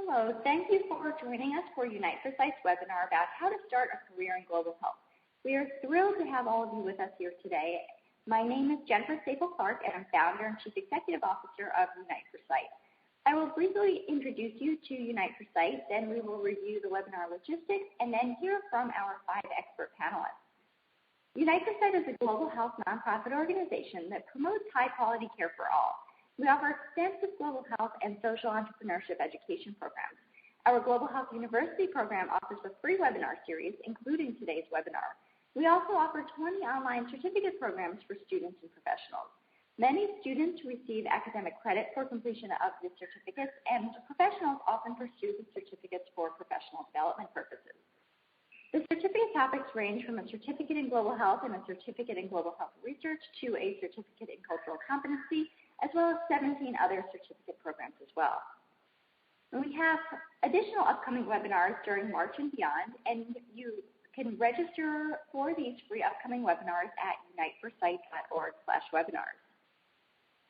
Hello, thank you for joining us for Unite Precise webinar about how to start a career in global health. We are thrilled to have all of you with us here today. My name is Jennifer Staple-Clark, and I'm founder and Chief Executive Officer of Unite Precise. I will briefly introduce you to Unite Precise, then we will review the webinar logistics, and then hear from our 5 expert panelists. Unite Precise is a global health nonprofit organization that promotes high-quality care for all. We offer extensive global health and social entrepreneurship education programs. Our Global Health University program offers a free webinar series, including today's webinar. We also offer 20 online certificate programs for students and professionals. Many students receive academic credit for completion of the certificates, and professionals often pursue the certificates for professional development purposes. The certificate topics range from a certificate in global health and a certificate in global health research to a certificate in cultural competency, as well as 17 other certificate programs as well. And we have additional upcoming webinars during March and beyond, and you can register for these free upcoming webinars at uniteprecise.org/webinars.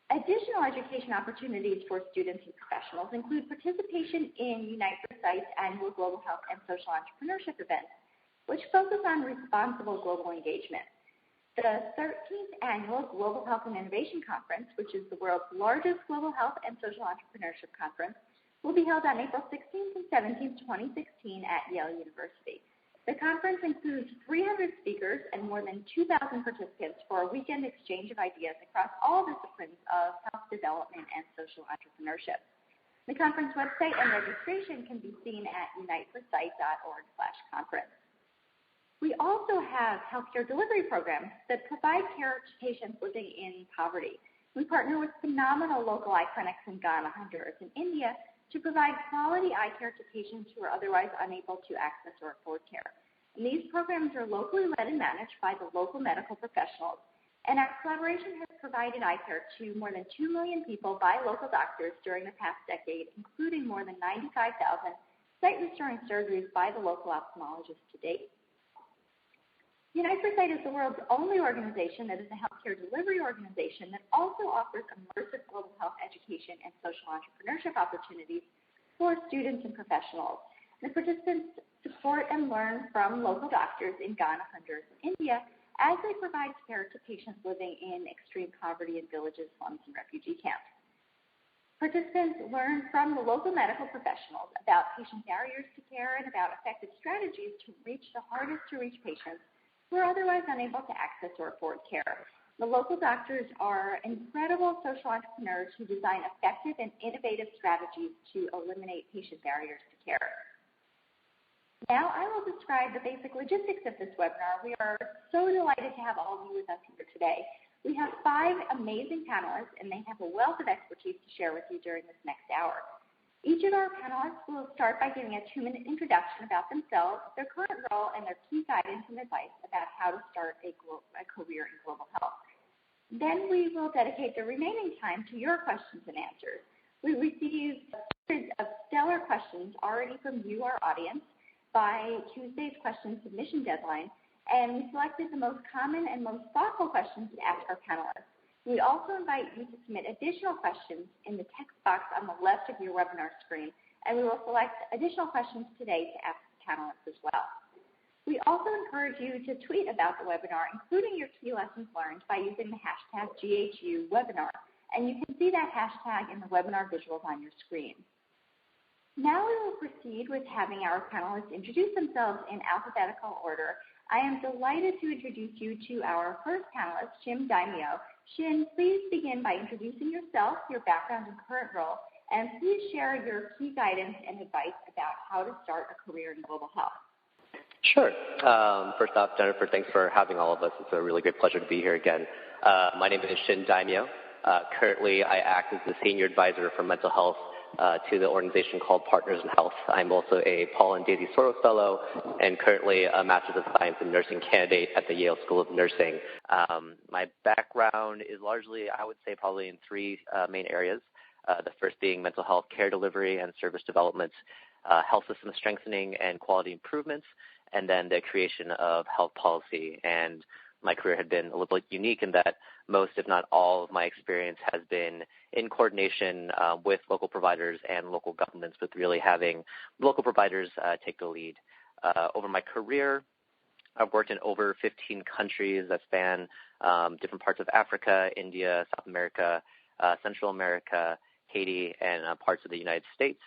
Additional education opportunities for students and professionals include participation in Unite Precise annual Global Health and Social Entrepreneurship events, which focus on responsible global engagement. The 13th Annual Global Health and Innovation Conference, which is the world's largest global health and social entrepreneurship conference, will be held on April 16th and 17th, 2016 at Yale University. The conference includes 300 speakers and more than 2,000 participants for a weekend exchange of ideas across all disciplines of health development and social entrepreneurship. The conference website and registration can be seen at uniteprecise.org/conference. We also have healthcare delivery programs that provide care to patients living in poverty. We partner with phenomenal local eye clinics in Ghana, Honduras, and India to provide quality eye care to patients who are otherwise unable to access or afford care. And these programs are locally led and managed by the local medical professionals. And our collaboration has provided eye care to more than 2 million people by local doctors during the past decade, including more than 95,000 sight-restoring surgeries by the local ophthalmologists to date. Unite Precise is the world's only organization that is a healthcare delivery organization that also offers immersive global health education and social entrepreneurship opportunities for students and professionals. The participants support and learn from local doctors in Ghana, Honduras, and India as they provide care to patients living in extreme poverty in villages, slums, and refugee camps. Participants learn from the local medical professionals about patient barriers to care and about effective strategies to reach the hardest to reach patients who are otherwise unable to access or afford care. The local doctors are incredible social entrepreneurs who design effective and innovative strategies to eliminate patient barriers to care. Now I will describe the basic logistics of this webinar. We are so delighted to have all of you with us here today. We have 5 amazing panelists, and they have a wealth of expertise to share with you during this next hour. Each of our panelists will start by giving a 2-minute introduction about themselves, their current role, and their key guidance and advice about how to start a career in global health. Then we will dedicate the remaining time to your questions and answers. We received a series of stellar questions already from you, our audience, by Tuesday's question submission deadline, and we selected the most common and most thoughtful questions to ask our panelists. We also invite you to submit additional questions in the text box on the left of your webinar screen, and we will select additional questions today to ask the panelists as well. We also encourage you to tweet about the webinar, including your key lessons learned, by using the hashtag #GHUWebinar, and you can see that hashtag in the webinar visuals on your screen. Now we will proceed with having our panelists introduce themselves in alphabetical order. I am delighted to introduce you to our first panelist, Shin Daimyo. Shin, please begin by introducing yourself, your background and current role, and please share your key guidance and advice about how to start a career in global health. Sure. First off, Jennifer, thanks for having all of us. It's a really great pleasure to be here again. My name is Shin Daimyo. Currently, I act as the Senior Advisor for Mental Health to the organization called Partners in Health. I'm also a Paul and Daisy Soros Fellow and currently a Master's of Science in Nursing candidate at the Yale School of Nursing. My background is largely, I would say, probably in 3 main areas. The first being mental health care delivery and service development, health system strengthening and quality improvements, and then the creation of health policy. And my career had been a little bit unique in that most, if not all, of my experience has been in coordination with local providers and local governments, with really having local providers take the lead. Over my career, I've worked in over 15 countries that span different parts of Africa, India, South America, Central America, Haiti, and parts of the United States.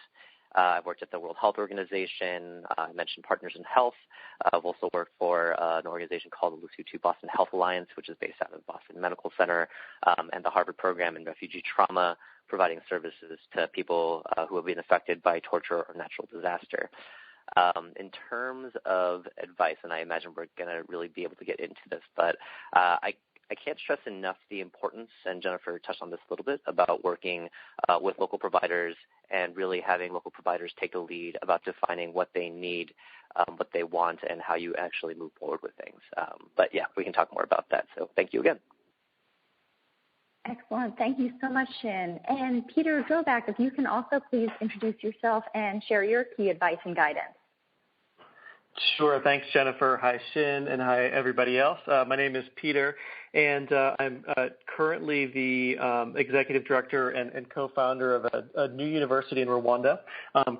I've worked at the World Health Organization. I mentioned Partners in Health. I've also worked for an organization called the Lesotho Boston Health Alliance, which is based out of Boston Medical Center, and the Harvard Program in Refugee Trauma, providing services to people who have been affected by torture or natural disaster. In terms of advice, and I imagine we're going to really be able to get into this, but I can't stress enough the importance, and Jennifer touched on this a little bit, about working with local providers and really having local providers take the lead about defining what they need, what they want, and how you actually move forward with things. But yeah, we can talk more about that. So thank you again. Excellent. Thank you so much, Shin. And Peter Drobac, if you can also please introduce yourself and share your key advice and guidance. Sure. Thanks, Jennifer. Hi, Shin, and hi, everybody else. My name is Peter, and I'm currently the executive director and co-founder of a new university in Rwanda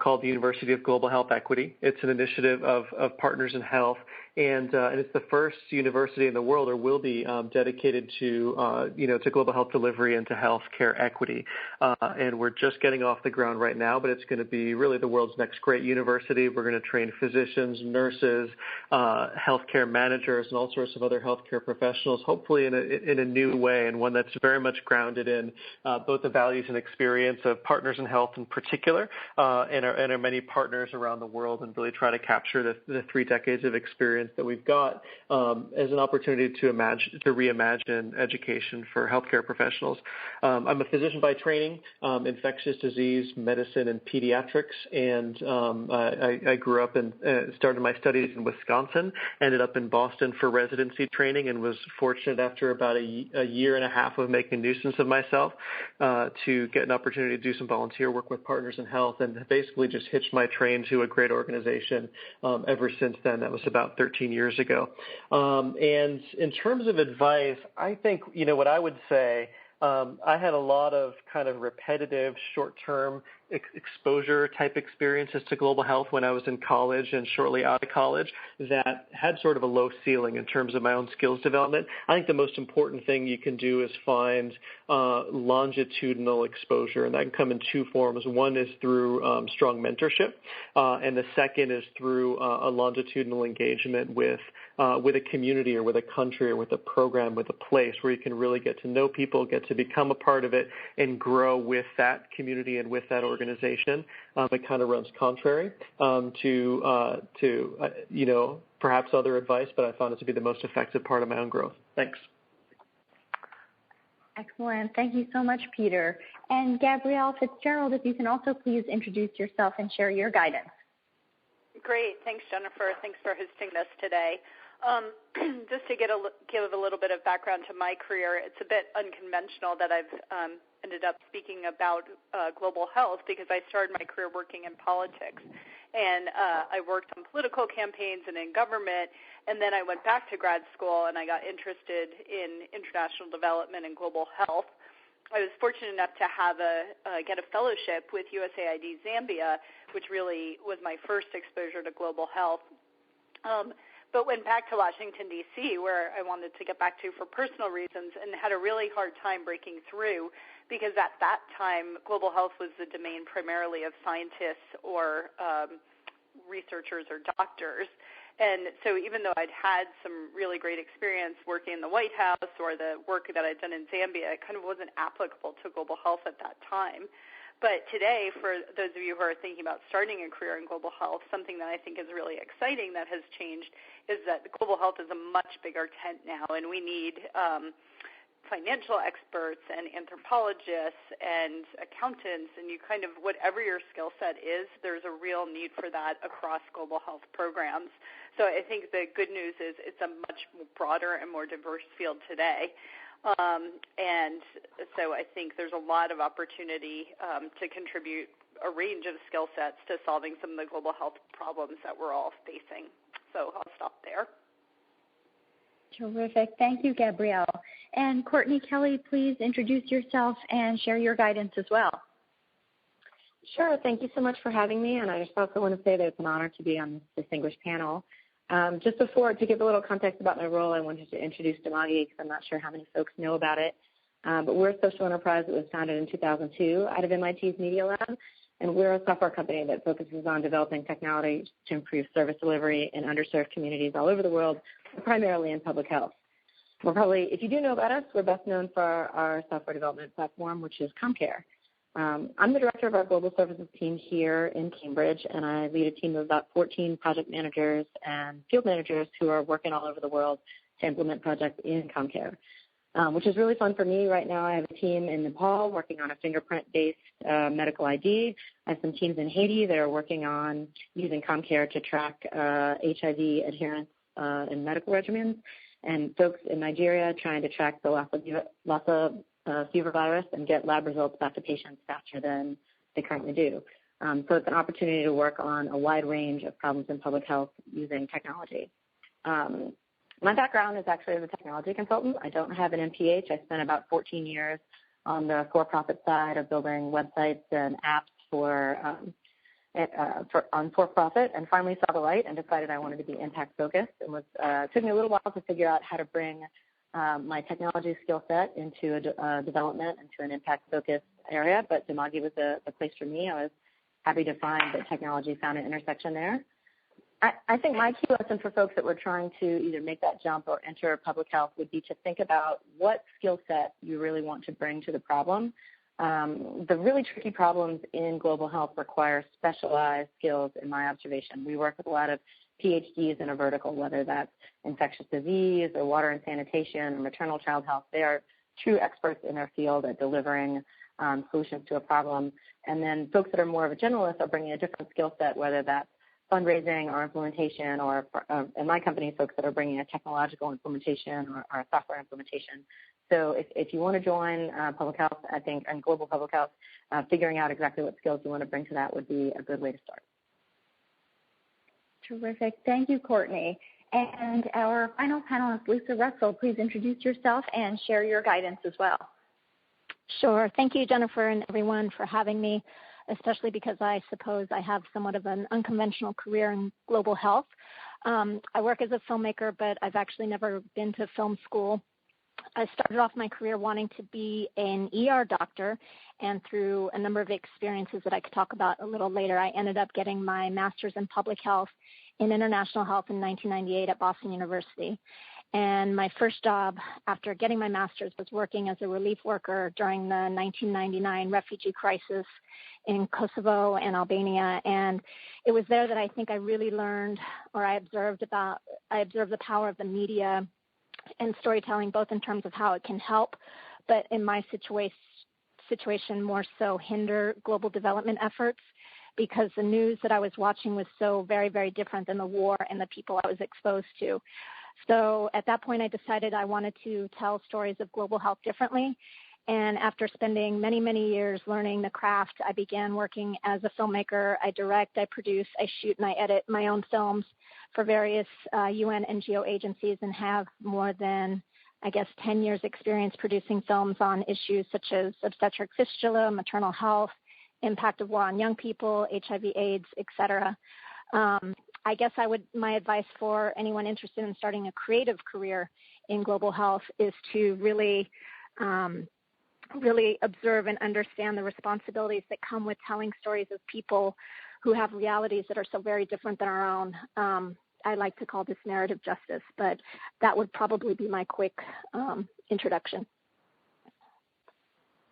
called the University of Global Health Equity. It's an initiative of Partners in Health, and it's the first university in the world, or will be, dedicated to to global health delivery and to healthcare equity. And we're just getting off the ground right now, but it's going to be really the world's next great university. We're going to train physicians, nurses, healthcare managers, and all sorts of other healthcare professionals, hopefully in a new way, and one that's very much grounded in both the values and experience of Partners in Health in particular, and our many partners around the world, and really try to capture the 3 decades of experience that we've got as an opportunity to reimagine education for healthcare professionals. I'm a physician by training, infectious disease, medicine, and pediatrics, and I grew up and started my studies in Wisconsin, ended up in Boston for residency training, and was fortunate after about a year and a half of making a nuisance of myself to get an opportunity to do some volunteer work with Partners in Health, and basically just hitched my train to a great organization ever since then. That was about 13 years ago. And in terms of advice, I think, what I would say, I had a lot of kind of repetitive, short-term exposure type experiences to global health when I was in college and shortly out of college that had sort of a low ceiling in terms of my own skills development. I think the most important thing you can do is find longitudinal exposure, and that can come in 2 forms. One is through strong mentorship, and the second is through a longitudinal engagement with a community or with a country or with a program, with a place where you can really get to know people, get to become a part of it, and grow with that community and with that organization. It kind of runs contrary to perhaps other advice, but I found it to be the most effective part of my own growth. Thanks. Excellent. Thank you so much, Peter. And Gabrielle, Fitzgerald, if you can also please introduce yourself and share your guidance. Great. Thanks, Jennifer. Thanks for hosting this today. Just to give a little bit of background to my career, it's a bit unconventional that I've ended up speaking about global health, because I started my career working in politics. And I worked on political campaigns and in government, and then I went back to grad school and I got interested in international development and global health. I was fortunate enough to have get a fellowship with USAID Zambia, which really was my first exposure to global health. But went back to Washington, D.C., where I wanted to get back to for personal reasons, and had a really hard time breaking through, because at that time, global health was the domain primarily of scientists or researchers or doctors. And so even though I'd had some really great experience working in the White House or the work that I'd done in Zambia, it kind of wasn't applicable to global health at that time. But today, for those of you who are thinking about starting a career in global health, something that I think is really exciting that has changed is that global health is a much bigger tent now, and we need financial experts and anthropologists and accountants, and you kind of, whatever your skill set is, there's a real need for that across global health programs. So I think the good news is it's a much broader and more diverse field today. And so I think there's a lot of opportunity to contribute a range of skill sets to solving some of the global health problems that we're all facing. So I'll stop there. Terrific. Thank you, Gabrielle. And Courtney Kelly, please introduce yourself and share your guidance as well. Sure. Thank you so much for having me. And I just also want to say that it's an honor to be on this distinguished panel. Just before, to give a little context about my role, I wanted to introduce Demagi because I'm not sure how many folks know about it. But we're a social enterprise that was founded in 2002 out of MIT's Media Lab. And we're a software company that focuses on developing technology to improve service delivery in underserved communities all over the world, primarily in public health. We're probably, if you do know about us, we're best known for our software development platform, which is ComCare. I'm the director of our global services team here in Cambridge, and I lead a team of about 14 project managers and field managers who are working all over the world to implement projects in ComCare, which is really fun for me. Right now I have a team in Nepal working on a fingerprint-based medical ID. I have some teams in Haiti that are working on using ComCare to track HIV adherence in medical regimens, and folks in Nigeria trying to track the Lassa fever virus and get lab results back to patients faster than they currently do. So it's an opportunity to work on a wide range of problems in public health using technology. My background is actually as a technology consultant. I don't have an MPH. I spent about 14 years on the for-profit side of building websites and apps on for-profit, and finally saw the light and decided I wanted to be impact-focused. It took me a little while to figure out how to bring my technology skill set into a development, into an impact-focused area, but Demagi was the place for me. I was happy to find that technology found an intersection there. I think my key lesson for folks that were trying to either make that jump or enter public health would be to think about what skill set you really want to bring to the problem. The really tricky problems in global health require specialized skills, in my observation. We work with a lot of PhDs in a vertical, whether that's infectious disease or water and sanitation or maternal child health. They are true experts in their field at delivering solutions to a problem. And then folks that are more of a generalist are bringing a different skill set, whether that's fundraising or implementation, or in my company, folks that are bringing a technological implementation or a software implementation. So if you want to join public health, I think, and global public health, figuring out exactly what skills you want to bring to that would be a good way to start. Terrific. Thank you, Courtney. And our final panelist, Lisa Russell, please introduce yourself and share your guidance as well. Sure. Thank you, Jennifer, and everyone for having me, especially because I suppose I have somewhat of an unconventional career in global health. I work as a filmmaker, but I've actually never been to film school. I started off my career wanting to be an ER doctor, and through a number of experiences that I could talk about a little later, I ended up getting my master's in public health in international health in 1998 at Boston University. And my first job after getting my master's was working as a relief worker during the 1999 refugee crisis in Kosovo and Albania. And it was there that I think I really learned, or I observed the power of the media and storytelling, both in terms of how it can help, but in my situation more so hinder global development efforts, because the news that I was watching was so very, very different than the war and the people I was exposed to. So at that point, I decided I wanted to tell stories of global health differently. And after spending many, many years learning the craft, I began working as a filmmaker. I direct, I produce, I shoot, and I edit my own films for various UN NGO agencies, and have more than, 10 years experience producing films on issues such as obstetric fistula, maternal health, impact of war on young people, HIV, AIDS, etc. My advice for anyone interested in starting a creative career in global health is to really observe and understand the responsibilities that come with telling stories of people who have realities that are so very different than our own. I like to call this narrative justice, but that would probably be my quick introduction.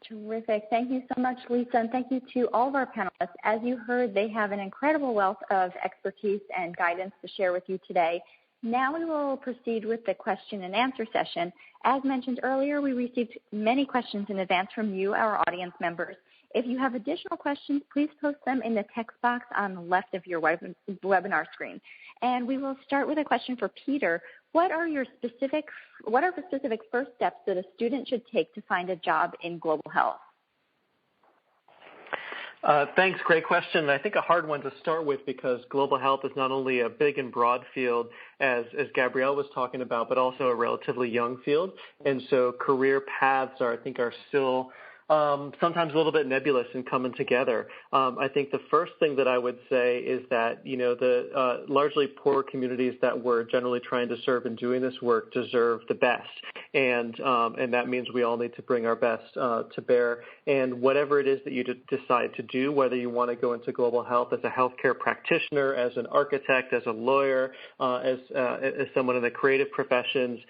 Terrific. Thank you so much, Lisa, and thank you to all of our panelists. As you heard, they have an incredible wealth of expertise and guidance to share with you today. Now we will proceed with the question and answer session. As mentioned earlier, we received many questions in advance from you, our audience members. If you have additional questions, please post them in the text box on the left of your webinar screen. And we will start with a question for Peter. What are the specific first steps that a student should take to find a job in global health? Thanks. Great question. I think a hard one to start with because global health is not only a big and broad field, as Gabrielle was talking about, but also a relatively young field. And so career paths are still sometimes a little bit nebulous and coming together. I think the first thing that I would say is that, the largely poor communities that we're generally trying to serve in doing this work deserve the best. And that means we all need to bring our best to bear. And whatever it is that you decide to do, whether you want to go into global health as a healthcare practitioner, as an architect, as a lawyer, as someone in the creative professions,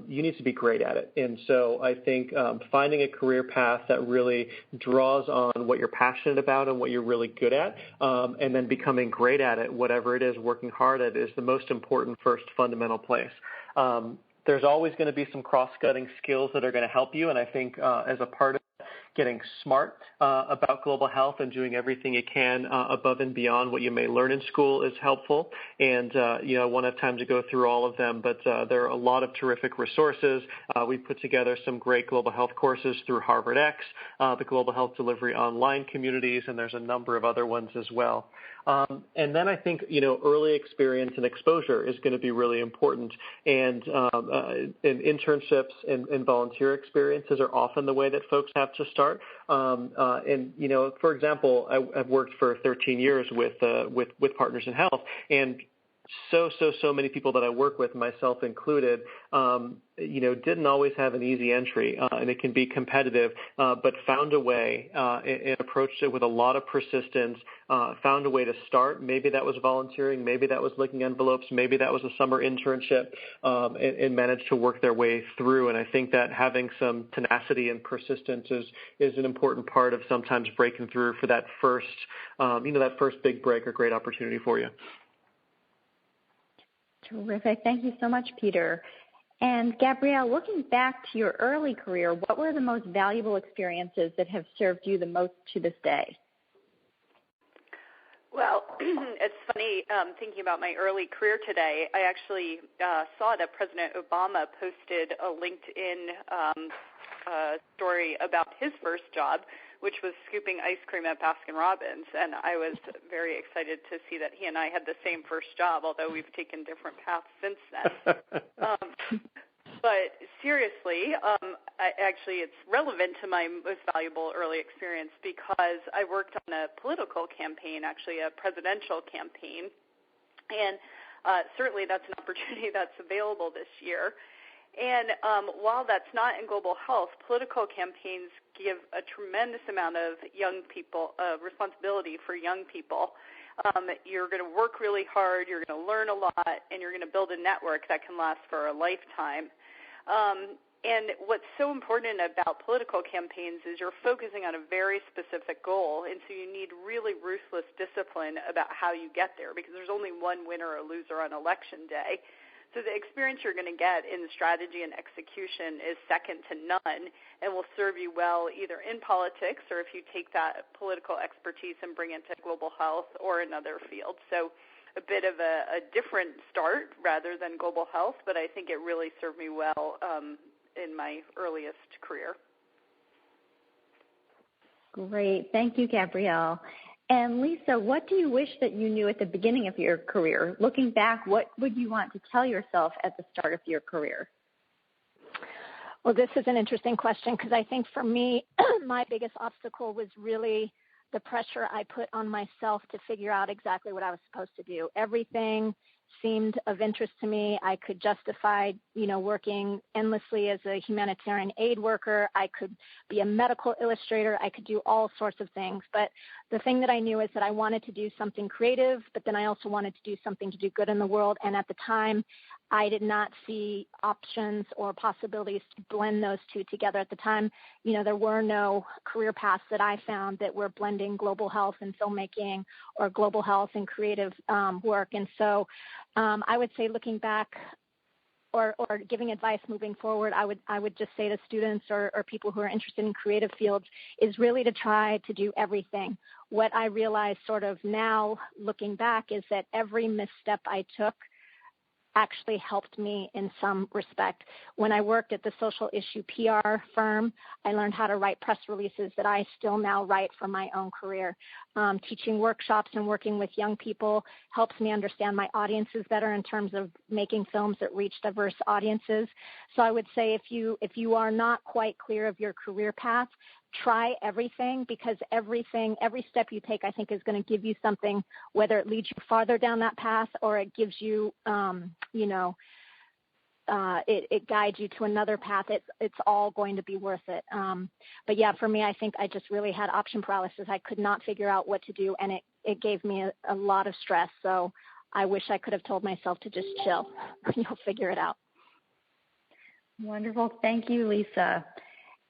you need to be great at it. And so I think finding a career path that really draws on what you're passionate about and what you're really good at, and then becoming great at it, whatever it is, working hard at it, is the most important first fundamental place. There's always going to be some cross-cutting skills that are going to help you, and I think as a part of getting smart about global health and doing everything you can above and beyond what you may learn in school is helpful. And, I won't have time to go through all of them, but there are a lot of terrific resources. We put together some great global health courses through Harvard X, the Global Health Delivery Online communities, and there's a number of other ones as well. And then I think, early experience and exposure is going to be really important. And internships and volunteer experiences are often the way that folks have to start. For example, I've worked for 13 years with Partners in Health, and so many people that I work with, myself included, didn't always have an easy entry, and it can be competitive, but found a way and approached it with a lot of persistence, found a way to start. Maybe that was volunteering, maybe that was licking envelopes, maybe that was a summer internship, and managed to work their way through. And I think that having some tenacity and persistence is an important part of sometimes breaking through for that first big break or great opportunity for you. Terrific. Thank you so much, Peter. And Gabrielle, looking back to your early career, what were the most valuable experiences that have served you the most to this day? Well, it's funny thinking about my early career today. I actually saw that President Obama posted a LinkedIn story about his first job, which was scooping ice cream at Baskin-Robbins, and I was very excited to see that he and I had the same first job, although we've taken different paths since then. But seriously, it's relevant to my most valuable early experience because I worked on a political campaign, actually a presidential campaign, and certainly that's an opportunity that's available this year. And while that's not in global health, political campaigns give a tremendous amount of young people responsibility for young people. You're going to work really hard, you're going to learn a lot, and you're going to build a network that can last for a lifetime. And what's so important about political campaigns is you're focusing on a very specific goal, and so you need really ruthless discipline about how you get there because there's only one winner or loser on election day. So the experience you're going to get in strategy and execution is second to none and will serve you well either in politics or if you take that political expertise and bring it to global health or another field. So a bit of a different start rather than global health, but I think it really served me well in my earliest career. Great. Thank you, Gabrielle. And Lisa, what do you wish that you knew at the beginning of your career? Looking back, what would you want to tell yourself at the start of your career? Well, this is an interesting question because I think for me, my biggest obstacle was really the pressure I put on myself to figure out exactly what I was supposed to do. Everything seemed of interest to me. I could justify, working endlessly as a humanitarian aid worker. I could be a medical illustrator. I could do all sorts of things. But the thing that I knew is that I wanted to do something creative, but then I also wanted to do something to do good in the world. And at the time, I did not see options or possibilities to blend those two together. At the time, there were no career paths that I found that were blending global health and filmmaking or global health and creative work. And so I would say looking back or giving advice moving forward, I would just say to students or people who are interested in creative fields is really to try to do everything. What I realize sort of now looking back is that every misstep I took actually helped me in some respect. When I worked at the social issue PR firm, I learned how to write press releases that I still now write for my own career. Teaching workshops and working with young people helps me understand my audiences better in terms of making films that reach diverse audiences. So I would say if you are not quite clear of your career path, try everything, because every step you take, I think, is going to give you something, whether it leads you farther down that path or it gives you, it guides you to another path. It's all going to be worth it. But yeah, for me, I think I just really had option paralysis. I could not figure out what to do, and it gave me a lot of stress. So I wish I could have told myself to just chill. You'll figure it out. Wonderful. Thank you, Lisa.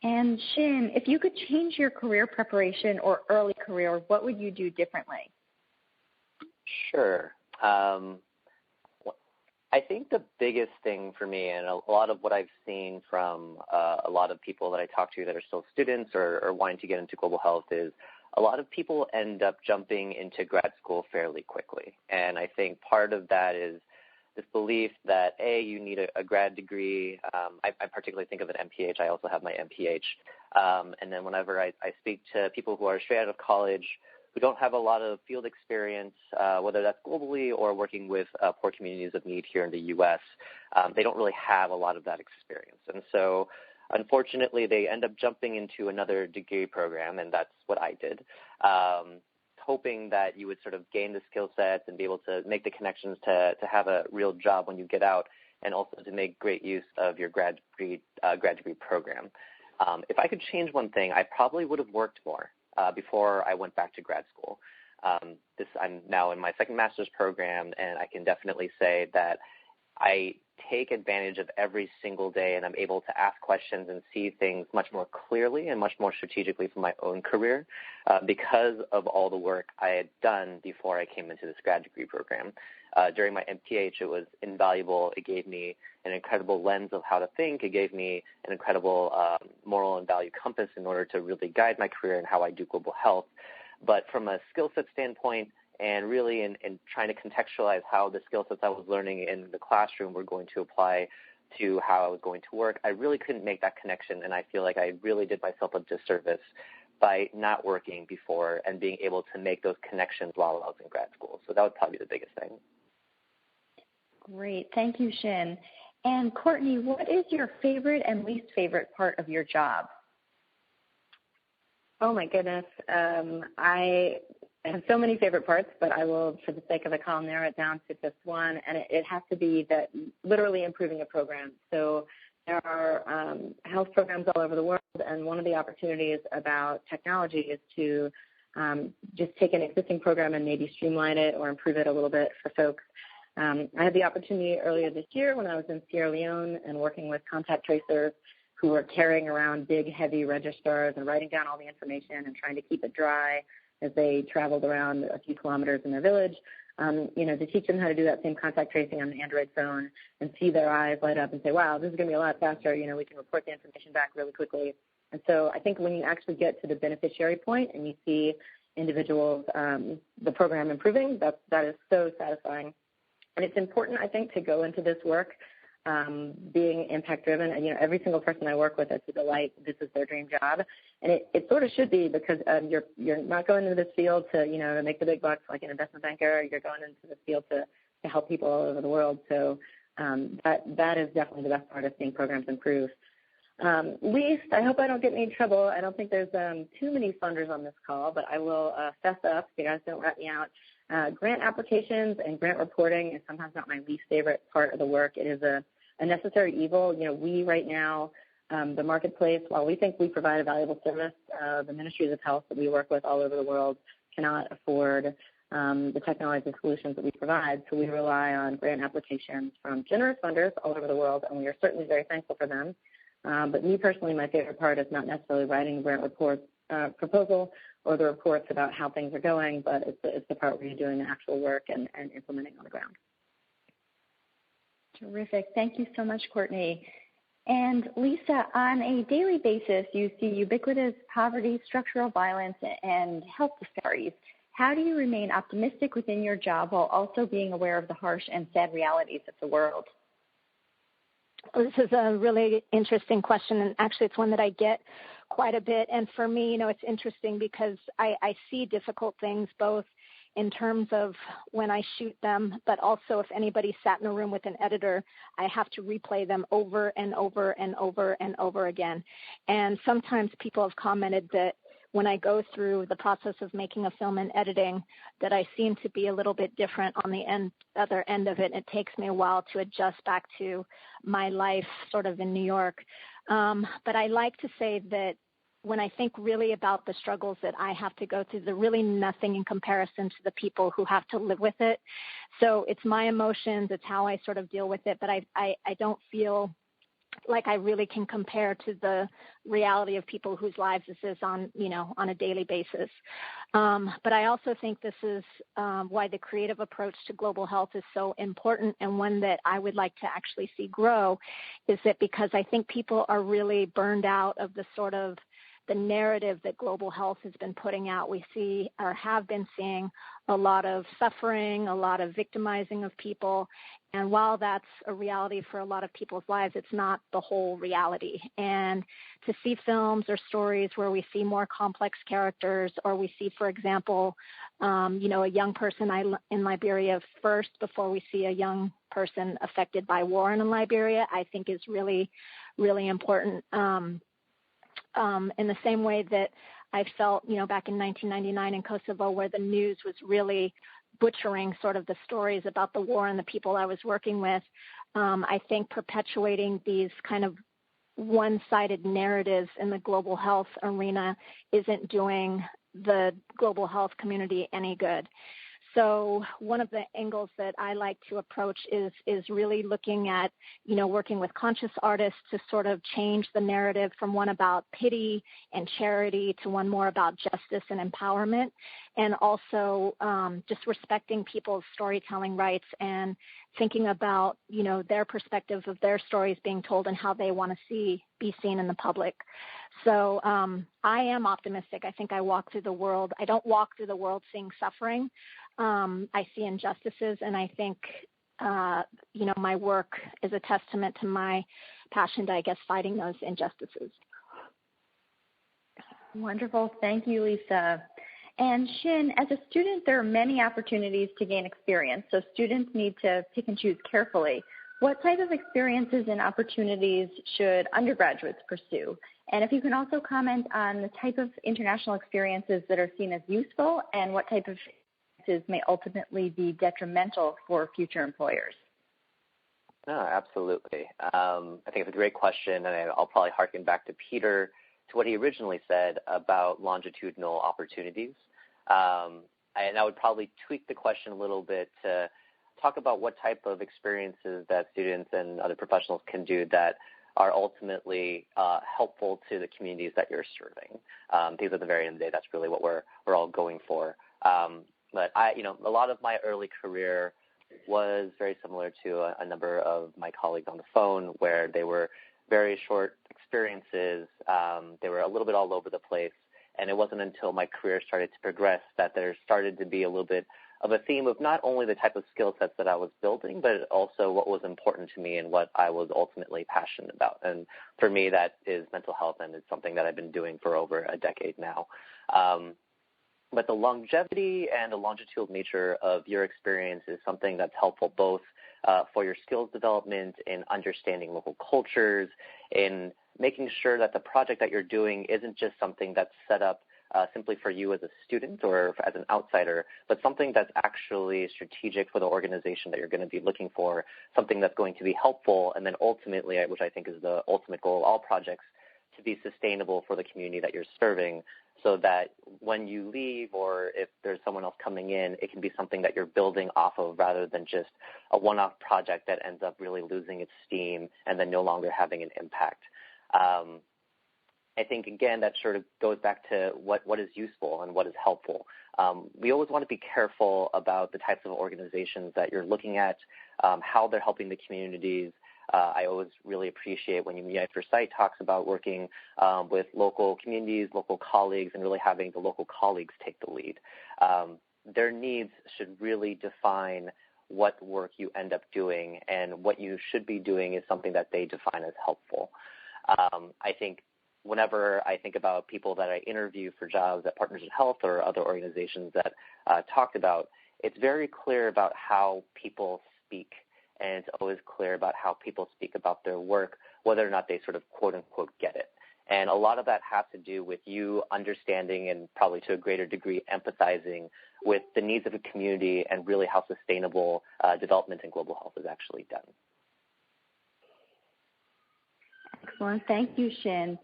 And Shin, if you could change your career preparation or early career, what would you do differently? Sure. I think the biggest thing for me, and a lot of what I've seen from a lot of people that I talk to that are still students or wanting to get into global health, is a lot of people end up jumping into grad school fairly quickly. And I think part of that is this belief that, you need a grad degree. I particularly think of an MPH. I also have my MPH. And then whenever I speak to people who are straight out of college who don't have a lot of field experience, whether that's globally or working with poor communities of need here in the U.S., they don't really have a lot of that experience. And so, unfortunately, they end up jumping into another degree program, and that's what I did, hoping that you would sort of gain the skill sets and be able to make the connections to have a real job when you get out, and also to make great use of your grad degree program. If I could change one thing, I probably would have worked more before I went back to grad school. I'm now in my second master's program, and I can definitely say that I take advantage of every single day, and I'm able to ask questions and see things much more clearly and much more strategically for my own career because of all the work I had done before I came into this grad degree program. During my MPH, it was invaluable. It gave me an incredible lens of how to think. It gave me an incredible moral and value compass in order to really guide my career and how I do global health. But from a skill set standpoint, and really in trying to contextualize how the skill sets I was learning in the classroom were going to apply to how I was going to work, I really couldn't make that connection, and I feel like I really did myself a disservice by not working before and being able to make those connections while I was in grad school. So that would probably be the biggest thing. Great. Thank you, Shin. And Courtney, what is your favorite and least favorite part of your job? Oh, my goodness. I have so many favorite parts, but I will, for the sake of the call, narrow it down to just one, and it has to be that literally improving a program. So there are health programs all over the world, and one of the opportunities about technology is to just take an existing program and maybe streamline it or improve it a little bit for folks. I had the opportunity earlier this year when I was in Sierra Leone and working with contact tracers who were carrying around big, heavy registrars and writing down all the information and trying to keep it dry as they traveled around a few kilometers in their village, to teach them how to do that same contact tracing on an Android phone and see their eyes light up and say, wow, this is going to be a lot faster. We can report the information back really quickly. And so I think when you actually get to the beneficiary point and you see individuals, the program improving, that is so satisfying. And it's important, I think, to go into this work being impact-driven. And, every single person I work with, it's a delight. This is their dream job. And it sort of should be, because you're not going into this field to make the big bucks like an investment banker. You're going into this field to help people all over the world. So that is definitely the best part of seeing programs improve. Least, I hope I don't get in any trouble. I don't think there's too many funders on this call, but I will fess up so you guys don't rat me out. Grant applications and grant reporting is sometimes not my least favorite part of the work. It is a necessary evil. We right now, the marketplace, while we think we provide a valuable service, the ministries of health that we work with all over the world cannot afford the technology solutions that we provide. So we rely on grant applications from generous funders all over the world, and we are certainly very thankful for them. But me personally, my favorite part is not necessarily writing the grant report proposal or the reports about how things are going, but it's the part where you're doing the actual work and implementing on the ground. Terrific. Thank you so much, Courtney. And Lisa, on a daily basis, you see ubiquitous poverty, structural violence, and health disparities. How do you remain optimistic within your job while also being aware of the harsh and sad realities of the world? Well, this is a really interesting question, and actually it's one that I get quite a bit. And for me, it's interesting because I see difficult things both in terms of when I shoot them, but also if anybody sat in a room with an editor, I have to replay them over and over and over and over again. And sometimes people have commented that when I go through the process of making a film and editing, that I seem to be a little bit different on the other end of it. It takes me a while to adjust back to my life sort of in New York. But I like to say that when I think really about the struggles that I have to go through, they're really nothing in comparison to the people who have to live with it. So it's my emotions, it's how I sort of deal with it, but I don't feel like I really can compare to the reality of people whose lives this is on a daily basis. But I also think this is why the creative approach to global health is so important, and one that I would like to actually see grow, is that because I think people are really burned out of the sort of the narrative that global health has been putting out. We see or have been seeing a lot of suffering, a lot of victimizing of people. And while that's a reality for a lot of people's lives, it's not the whole reality. And to see films or stories where we see more complex characters, or we see, for example, a young person in Liberia first before we see a young person affected by war in Liberia, I think is really, really important. In the same way that I felt, back in 1999 in Kosovo, where the news was really butchering sort of the stories about the war and the people I was working with, I think perpetuating these kind of one-sided narratives in the global health arena isn't doing the global health community any good. So one of the angles that I like to approach is really looking at, working with conscious artists to sort of change the narrative from one about pity and charity to one more about justice and empowerment, and also just respecting people's storytelling rights and thinking about, their perspective of their stories being told and how they want to be seen in the public. So I am optimistic. I think I walk through the world. I don't walk through the world seeing suffering. I see injustices, and I think, my work is a testament to my passion to, fighting those injustices. Wonderful. Thank you, Lisa. And Shin, as a student, there are many opportunities to gain experience, so students need to pick and choose carefully. What type of experiences and opportunities should undergraduates pursue? And if you can also comment on the type of international experiences that are seen as useful, and what type of experiences may ultimately be detrimental for future employers. No, absolutely. I think it's a great question, and I'll probably harken back to Peter, to what he originally said about longitudinal opportunities. And I would probably tweak the question a little bit to talk about what type of experiences that students and other professionals can do that are ultimately helpful to the communities that you're serving. Because at the very end of the day, that's really what we're all going for. But a lot of my early career was very similar to a number of my colleagues on the phone, where they were very short experiences. They were a little bit all over the place. And it wasn't until my career started to progress that there started to be a little bit of a theme of not only the type of skill sets that I was building, but also what was important to me and what I was ultimately passionate about. And for me, that is mental health, and it's something that I've been doing for over a decade now. But the longevity and the longitudinal nature of your experience is something that's helpful both for your skills development, in understanding local cultures, in making sure that the project that you're doing isn't just something that's set up simply for you as a student or as an outsider, but something that's actually strategic for the organization that you're going to be looking for, something that's going to be helpful, and then ultimately, which I think is the ultimate goal of all projects, to be sustainable for the community that you're serving, so that when you leave, or if there's someone else coming in, it can be something that you're building off of rather than just a one-off project that ends up really losing its steam and then no longer having an impact. I think, again, that sort of goes back to what is useful and what is helpful. We always want to be careful about the types of organizations that you're looking at, how they're helping the communities, I always really appreciate when Unite for Sight talks about working with local communities, local colleagues, and really having the local colleagues take the lead. Their needs should really define what work you end up doing, and what you should be doing is something that they define as helpful. I think whenever I think about people that I interview for jobs at Partners in Health or other organizations that talked about, it's very clear about how people speak, and it's always clear about how people speak about their work, whether or not they sort of quote-unquote get it. And a lot of that has to do with you understanding and probably to a greater degree empathizing with the needs of a community and really how sustainable development in global health is actually done. Excellent. Thank you, Shin.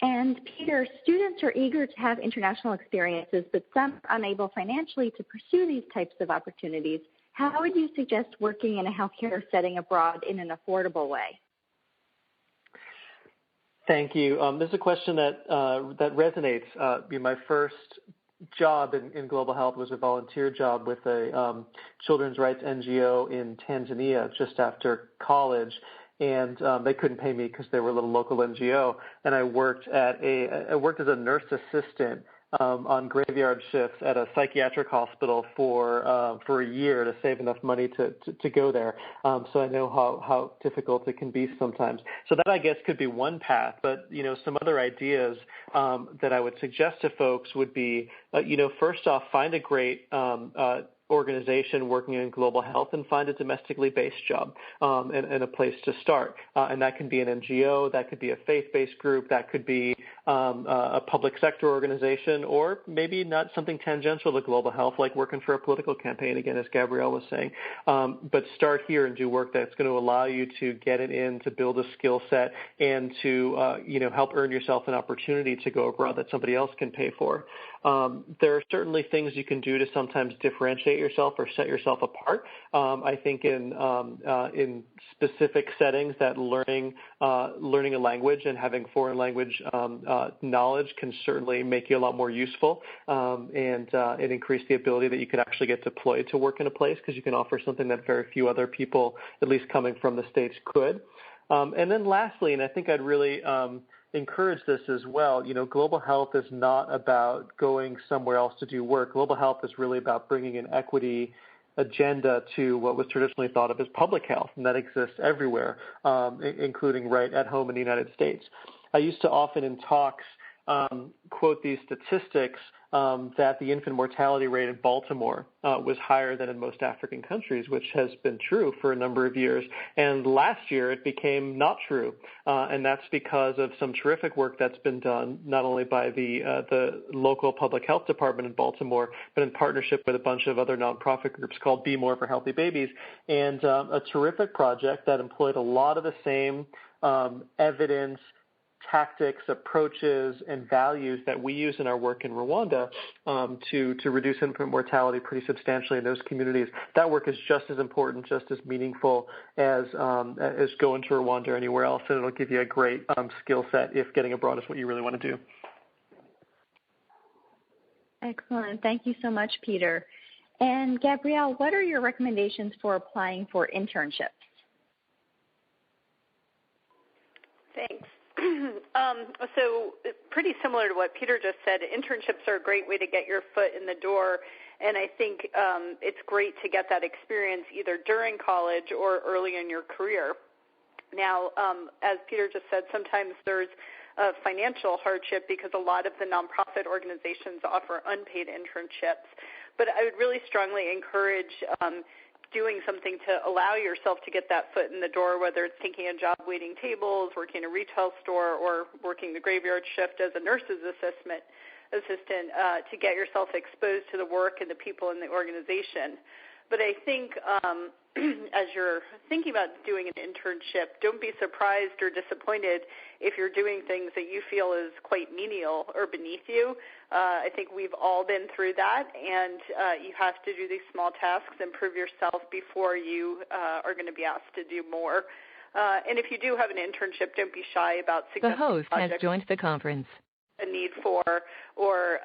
And Peter, students are eager to have international experiences, but some are unable financially to pursue these types of opportunities. How would you suggest working in a healthcare setting abroad in an affordable way? Thank you. This is a question that resonates. My first job in global health was a volunteer job with a children's rights NGO in Tanzania just after college. And they couldn't pay me because they were a little local NGO. And I worked as a nurse assistant on graveyard shifts at a psychiatric hospital for a year to save enough money to go there. So I know how difficult it can be sometimes. So that, I guess, could be one path. But some other ideas that I would suggest to folks would be, first off, find a great organization working in global health and find a domestically based job and a place to start. And that can be an NGO, that could be a faith-based group, that could be a public sector organization, or maybe not something tangential to global health, like working for a political campaign, again, as Gabrielle was saying. But start here and do work that's going to allow you to get it in, to build a skill set, and to help earn yourself an opportunity to go abroad that somebody else can pay for. There are certainly things you can do to sometimes differentiate yourself or set yourself apart. I think in specific settings that learning a language and having foreign language knowledge can certainly make you a lot more useful and increase the ability that you could actually get deployed to work in a place, because you can offer something that very few other people, at least coming from the States, could. And then lastly, and I think I'd really encourage this as well, global health is not about going somewhere else to do work. Global health is really about bringing an equity agenda to what was traditionally thought of as public health, and that exists everywhere, including right at home in the United States. I used to often in talks quote these statistics that the infant mortality rate in Baltimore was higher than in most African countries, which has been true for a number of years. And last year it became not true, and that's because of some terrific work that's been done, not only by the local public health department in Baltimore, but in partnership with a bunch of other nonprofit groups called Be More for Healthy Babies, and a terrific project that employed a lot of the same evidence, tactics, approaches, and values that we use in our work in Rwanda to reduce infant mortality pretty substantially in those communities. That work is just as important, just as meaningful as going to Rwanda or anywhere else, and it'll give you a great skill set if getting abroad is what you really want to do. Excellent. Thank you so much, Peter. And Gabrielle, what are your recommendations for applying for internships? Thanks. So pretty similar to what Peter just said, internships are a great way to get your foot in the door, and I think it's great to get that experience either during college or early in your career. Now, as Peter just said, sometimes there's a financial hardship because a lot of the nonprofit organizations offer unpaid internships, but I would really strongly encourage doing something to allow yourself to get that foot in the door, whether it's taking a job waiting tables, working in a retail store, or working the graveyard shift as a nurse's assistant, to get yourself exposed to the work and the people in the organization. But I think as you're thinking about doing an internship, don't be surprised or disappointed if you're doing things that you feel is quite menial or beneath you. I think we've all been through that, and you have to do these small tasks and prove yourself before you are going to be asked to do more. And if you do have an internship, don't be shy about suggesting the host projects has joined the conference. a need for, or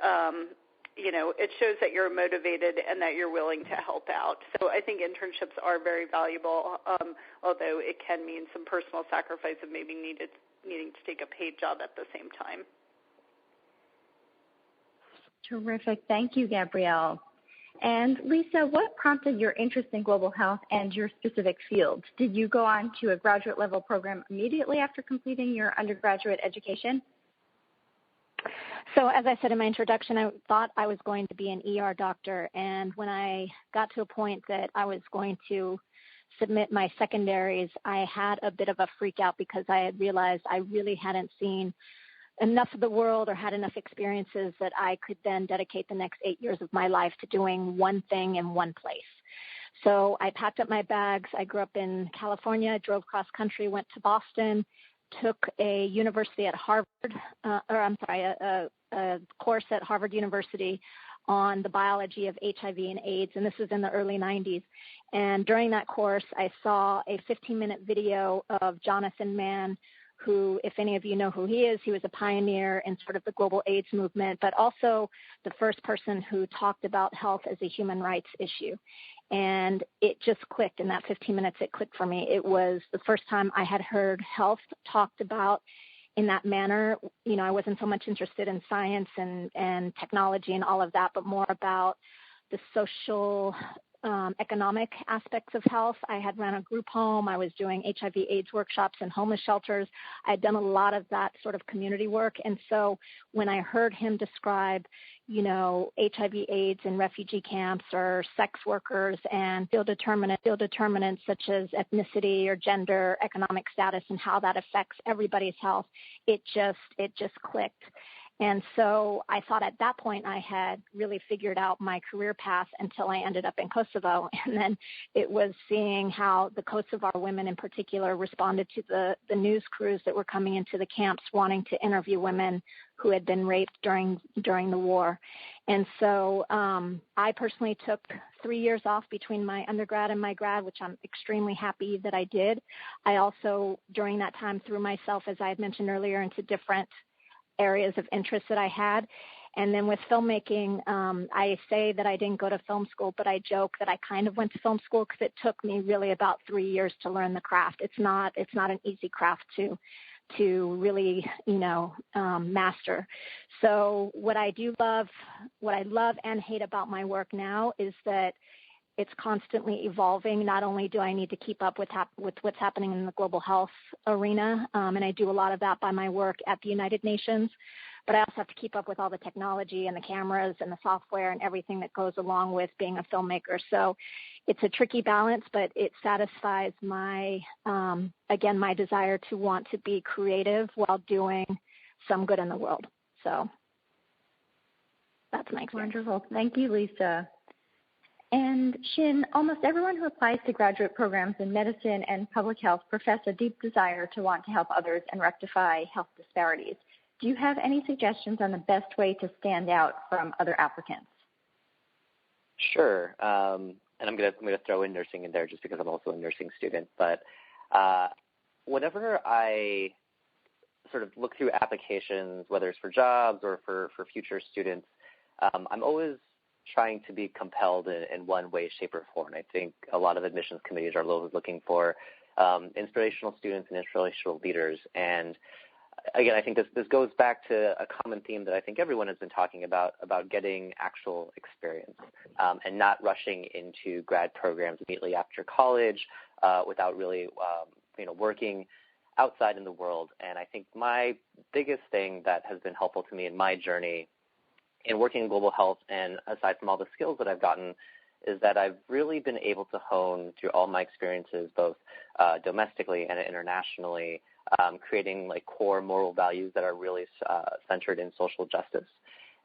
it shows that you're motivated and that you're willing to help out. So I think internships are very valuable, although it can mean some personal sacrifice of maybe needing to take a paid job at the same time. Terrific. Thank you, Gabrielle. And Lisa, what prompted your interest in global health and your specific field? Did you go on to a graduate level program immediately after completing your undergraduate education? So as I said in my introduction, I thought I was going to be an ER doctor. And when I got to a point that I was going to submit my secondaries, I had a bit of a freak out because I had realized I really hadn't seen enough of the world or had enough experiences that I could then dedicate the next 8 years of my life to doing one thing in one place. So I packed up my bags. I grew up in California, drove cross country, went to Boston, took a university at Harvard, a course at Harvard University on the biology of HIV and AIDS, and this was in the early 90s. And during that course, I saw a 15-minute video of Jonathan Mann, who, if any of you know who he is, he was a pioneer in sort of the global AIDS movement, but also the first person who talked about health as a human rights issue. And it just clicked. In that 15 minutes, it clicked for me. It was the first time I had heard health talked about in that manner. I wasn't so much interested in science and technology and all of that, but more about the social economic aspects of health. I had run a group home. I was doing HIV/AIDS workshops in homeless shelters. I had done a lot of that sort of community work. And so when I heard him describe, HIV/AIDS in refugee camps or sex workers and field determinants such as ethnicity or gender, economic status, and how that affects everybody's health, it just clicked. And so I thought at that point I had really figured out my career path until I ended up in Kosovo. And then it was seeing how the Kosovar women in particular responded to the news crews that were coming into the camps wanting to interview women who had been raped during the war. And so I personally took 3 years off between my undergrad and my grad, which I'm extremely happy that I did. I also, during that time, threw myself, as I had mentioned earlier, into different areas of interest that I had. And then with filmmaking, I say that I didn't go to film school, but I joke that I kind of went to film school because it took me really about 3 years to learn the craft. It's not an easy craft to really, master. So what I love and hate about my work now is that it's constantly evolving. Not only do I need to keep up with what's happening in the global health arena, and I do a lot of that by my work at the United Nations, but I also have to keep up with all the technology and the cameras and the software and everything that goes along with being a filmmaker. So it's a tricky balance, but it satisfies my desire to want to be creative while doing some good in the world. So that's my experience. Wonderful. Thank you, Lisa. And Shin, almost everyone who applies to graduate programs in medicine and public health profess a deep desire to want to help others and rectify health disparities. Do you have any suggestions on the best way to stand out from other applicants? Sure. And I'm going to throw in nursing in there just because I'm also a nursing student. But whenever I sort of look through applications, whether it's for jobs or for future students, I'm always trying to be compelled in one way, shape, or form. I think a lot of admissions committees are always looking for inspirational students and inspirational leaders. And again, I think this goes back to a common theme that I think everyone has been talking about getting actual experience and not rushing into grad programs immediately after college without really working outside in the world. And I think my biggest thing that has been helpful to me in my journey in working in global health, and aside from all the skills that I've gotten, is that I've really been able to hone through all my experiences, both domestically and internationally, creating core moral values that are really centered in social justice.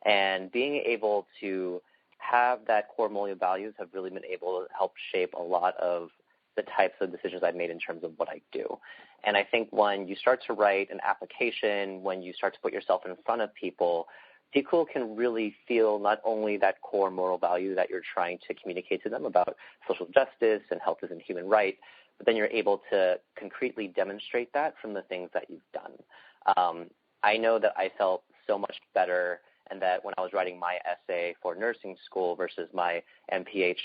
And being able to have that core moral values have really been able to help shape a lot of the types of decisions I've made in terms of what I do. And I think when you start to write an application, when you start to put yourself in front of people can really feel not only that core moral value that you're trying to communicate to them about social justice and health as a human right, but then you're able to concretely demonstrate that from the things that you've done. I know that I felt so much better and that when I was writing my essay for nursing school versus my MPH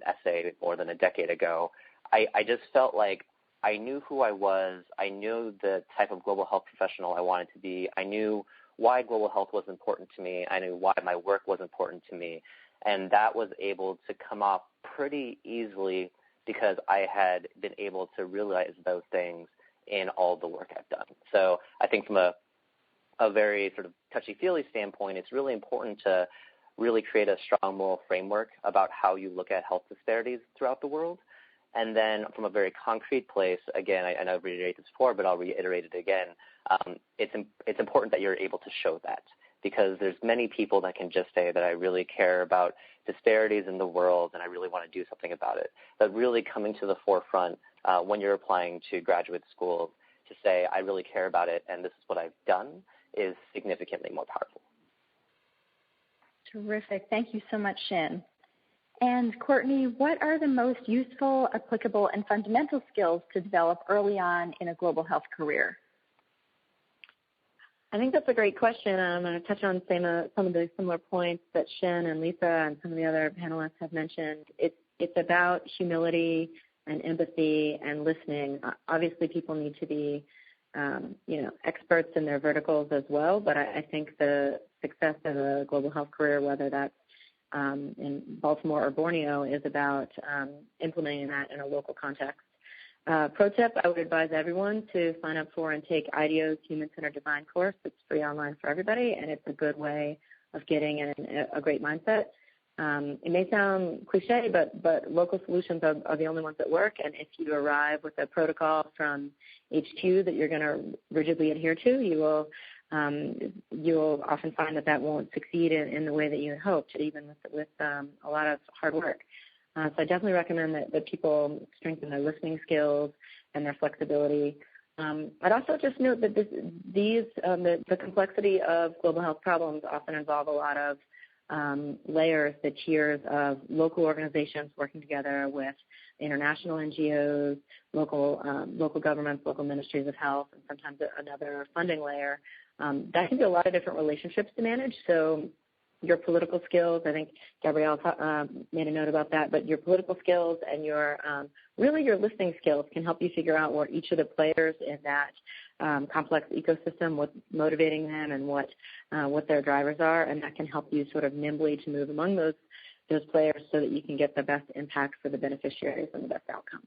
essay more than a decade ago, I just felt like I knew who I was. I knew the type of global health professional I wanted to be. I knew why global health was important to me. I knew why my work was important to me. And that was able to come off pretty easily because I had been able to realize those things in all the work I've done. So I think from a very sort of touchy-feely standpoint, it's really important to really create a strong moral framework about how you look at health disparities throughout the world. And then from a very concrete place, again, I know I've reiterated this before, but I'll reiterate it again, it's important that you're able to show that, because there's many people that can just say that I really care about disparities in the world and I really want to do something about it. But really coming to the forefront when you're applying to graduate school to say I really care about it and this is what I've done is significantly more powerful. Terrific. Thank you so much, Shin. And Courtney, what are the most useful, applicable, and fundamental skills to develop early on in a global health career? I think that's a great question. I'm going to touch on some of the similar points that Shin and Lisa and some of the other panelists have mentioned. It's about humility and empathy and listening. Obviously, people need to be, experts in their verticals as well. But I think the success of a global health career, whether that's in Baltimore or Borneo, is about implementing that in a local context. Pro tip, I would advise everyone to sign up for and take IDEO's Human-Centered Design course. It's free online for everybody, and it's a good way of getting in a great mindset. It may sound cliche, but local solutions are the only ones that work, and if you arrive with a protocol from HQ that you're going to rigidly adhere to, you'll often find that won't succeed in the way that you had hoped, even with a lot of hard work. So I definitely recommend that people strengthen their listening skills and their flexibility. I'd also just note that the complexity of global health problems often involve a lot of layers, the tiers of local organizations working together with international NGOs, local governments, local ministries of health, and sometimes another funding layer. That can be a lot of different relationships to manage. So your political skills, I think Gabrielle made a note about that, but your political skills and your listening skills can help you figure out where each of the players in that complex ecosystem, what's motivating them and what their drivers are, and that can help you sort of nimbly to move among those players so that you can get the best impact for the beneficiaries and the best outcome.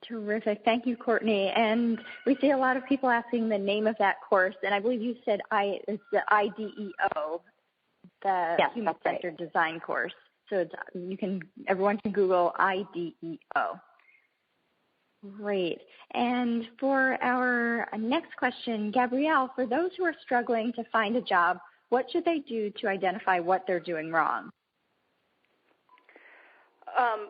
Terrific. Thank you, Courtney. And we see a lot of people asking the name of that course, and I believe you said it's the IDEO, the Human-Centered Design course. So everyone can Google IDEO. Great. And for our next question, Gabrielle, for those who are struggling to find a job, what should they do to identify what they're doing wrong?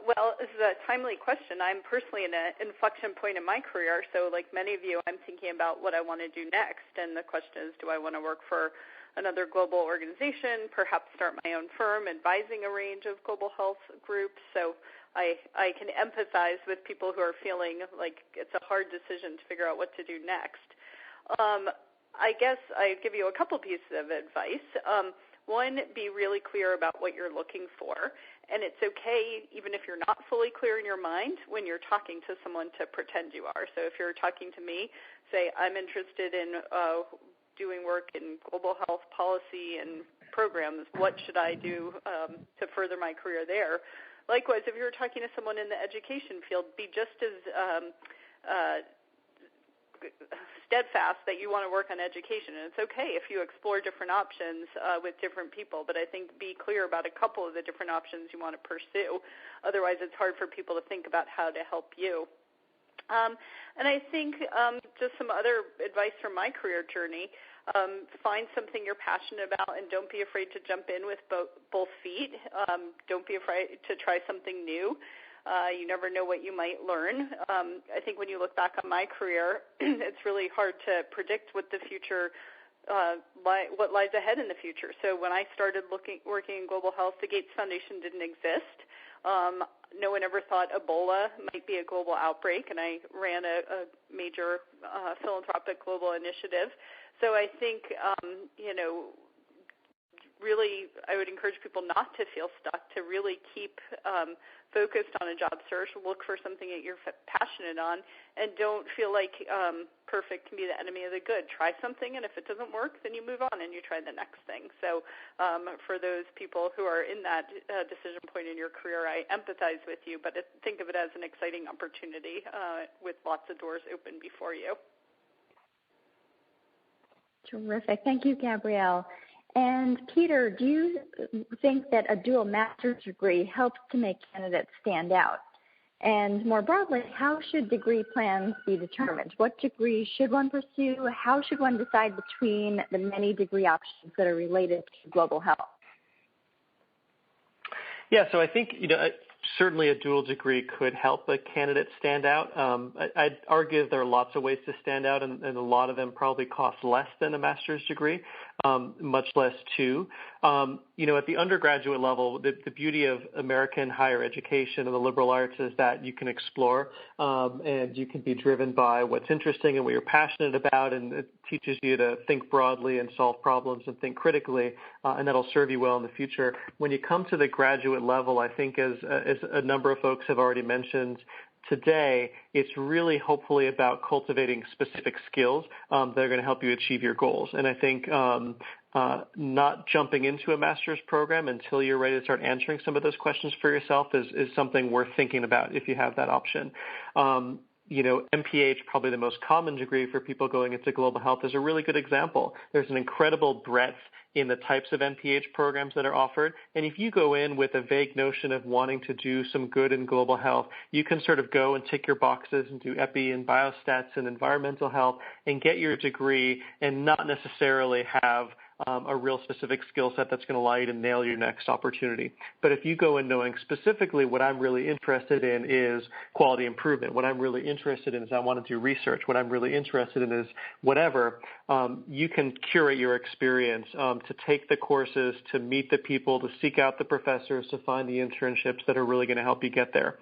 Well, this is a timely question. I'm personally in an inflection point in my career, so like many of you, I'm thinking about what I want to do next, and the question is, do I want to work for another global organization, perhaps start my own firm advising a range of global health groups? So I can empathize with people who are feeling like it's a hard decision to figure out what to do next. I guess I'd give you a couple pieces of advice. One, be really clear about what you're looking for. And it's okay, even if you're not fully clear in your mind, when you're talking to someone to pretend you are. So if you're talking to me, say, I'm interested in doing work in global health policy and programs. What should I do to further my career there? Likewise, if you're talking to someone in the education field, be just as steadfast that you want to work on education. And it's okay if you explore different options with different people, but I think be clear about a couple of the different options you want to pursue. Otherwise, it's hard for people to think about how to help you. And I think just some other advice from my career journey, find something you're passionate about and don't be afraid to jump in with both feet. Don't be afraid to try something new. You never know what you might learn. I think when you look back on my career, it's really hard to predict what the future, what lies ahead in the future. So when I started working in global health, the Gates Foundation didn't exist. No one ever thought Ebola might be a global outbreak, and I ran a major philanthropic global initiative. So I think, really, I would encourage people not to feel stuck, to really keep focused on a job search, look for something that you're passionate on, and don't feel like perfect can be the enemy of the good. Try something, and if it doesn't work, then you move on and you try the next thing. So for those people who are in that decision point in your career, I empathize with you, but think of it as an exciting opportunity with lots of doors open before you. Terrific. Thank you, Gabrielle. And Peter, do you think that a dual master's degree helps to make candidates stand out? And more broadly, how should degree plans be determined? What degree should one pursue? How should one decide between the many degree options that are related to global health? Yeah, so I think, certainly a dual degree could help a candidate stand out. I'd argue there are lots of ways to stand out, and a lot of them probably cost less than a master's degree, much less two. At the undergraduate level, the beauty of American higher education and the liberal arts is that you can explore and you can be driven by what's interesting and what you're passionate about, and it teaches you to think broadly and solve problems and think critically, and that'll serve you well in the future. When you come to the graduate level, I think as a number of folks have already mentioned today, it's really hopefully about cultivating specific skills that are going to help you achieve your goals. And I think not jumping into a master's program until you're ready to start answering some of those questions for yourself is something worth thinking about if you have that option. MPH, probably the most common degree for people going into global health, is a really good example. There's an incredible breadth in the types of MPH programs that are offered. And if you go in with a vague notion of wanting to do some good in global health, you can sort of go and tick your boxes and do epi and biostats and environmental health and get your degree and not necessarily have a real specific skill set that's going to allow you to nail your next opportunity. But if you go in knowing specifically what I'm really interested in is quality improvement, what I'm really interested in is I want to do research, what I'm really interested in is whatever, you can curate your experience to take the courses, to meet the people, to seek out the professors, to find the internships that are really going to help you get there.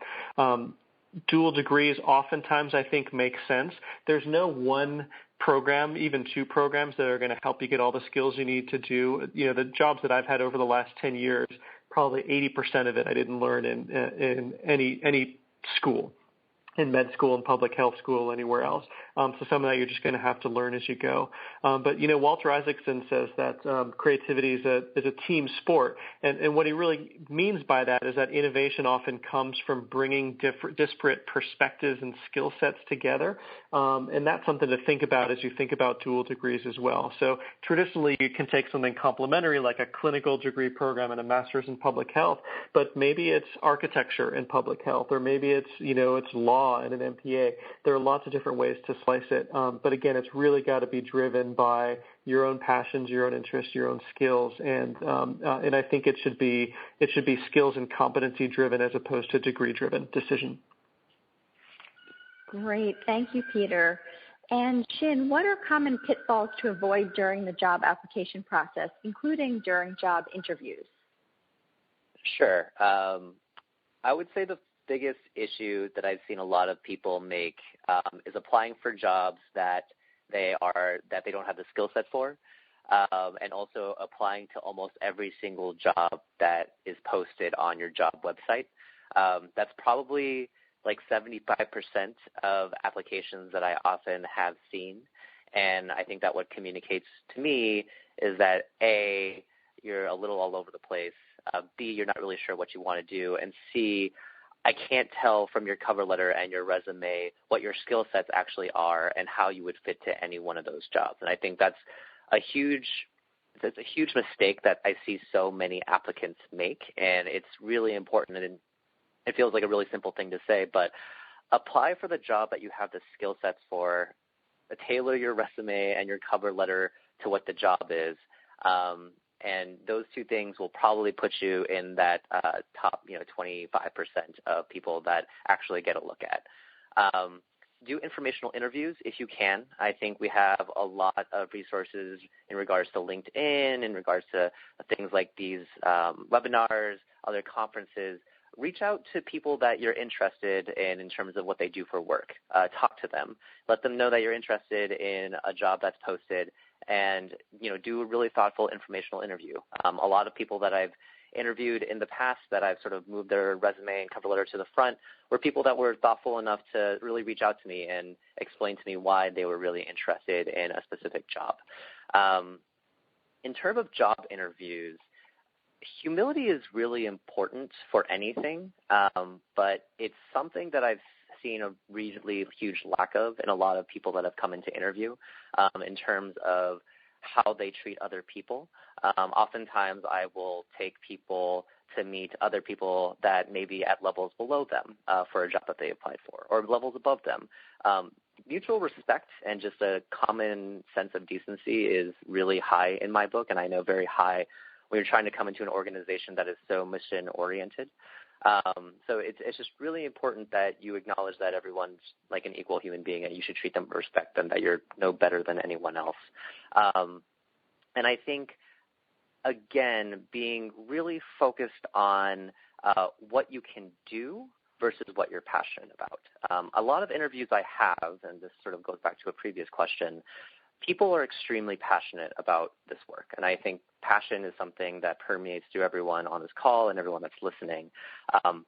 Dual degrees oftentimes, I think, make sense. There's no one program, even two programs that are going to help you get all the skills you need to do. The jobs that I've had over the last 10 years, probably 80% of it I didn't learn in any school, in med school, in public health school, anywhere else. So some of that you're just going to have to learn as you go. But Walter Isaacson says that creativity is a team sport. And what he really means by that is that innovation often comes from bringing disparate perspectives and skill sets together. And that's something to think about as you think about dual degrees as well. So traditionally, you can take something complementary like a clinical degree program and a master's in public health, but maybe it's architecture and public health, or maybe it's, it's law and an MPA. There are lots of different ways to slice it. But again, it's really got to be driven by your own passions, your own interests, your own skills. And I think it should be skills and competency driven as opposed to degree driven decision. Great. Thank you, Peter. And Shin, what are common pitfalls to avoid during the job application process, including during job interviews? Sure. I would say the biggest issue that I've seen a lot of people make is applying for jobs that they don't have the skill set for, and also applying to almost every single job that is posted on your job website. That's probably like 75% of applications that I often have seen, and I think that what communicates to me is that A, you're a little all over the place, B, you're not really sure what you want to do, and C, I can't tell from your cover letter and your resume what your skill sets actually are and how you would fit to any one of those jobs. And I think that's a huge mistake that I see so many applicants make, and it's really important, and it feels like a really simple thing to say, but apply for the job that you have the skill sets for, tailor your resume and your cover letter to what the job is. And those two things will probably put you in that top, 25% of people that actually get a look at. Do informational interviews if you can. I think we have a lot of resources in regards to LinkedIn, in regards to things like these webinars, other conferences. Reach out to people that you're interested in terms of what they do for work. Talk to them. Let them know that you're interested in a job that's posted, and, do a really thoughtful informational interview. A lot of people that I've interviewed in the past that I've sort of moved their resume and cover letter to the front were people that were thoughtful enough to really reach out to me and explain to me why they were really interested in a specific job. In terms of job interviews, humility is really important for anything, but it's something that I've seen a reasonably huge lack of in a lot of people that have come into interview in terms of how they treat other people. Oftentimes I will take people to meet other people that may be at levels below them for a job that they applied for, or levels above them. Mutual respect and just a common sense of decency is really high in my book, and I know very high when you're trying to come into an organization that is so mission-oriented. So it's just really important that you acknowledge that everyone's like an equal human being and you should treat them with respect and that you're no better than anyone else. And I think, again, being really focused on what you can do versus what you're passionate about. A lot of interviews I have, and this sort of goes back to a previous question, people are extremely passionate about this work, and I think passion is something that permeates through everyone on this call and everyone that's listening.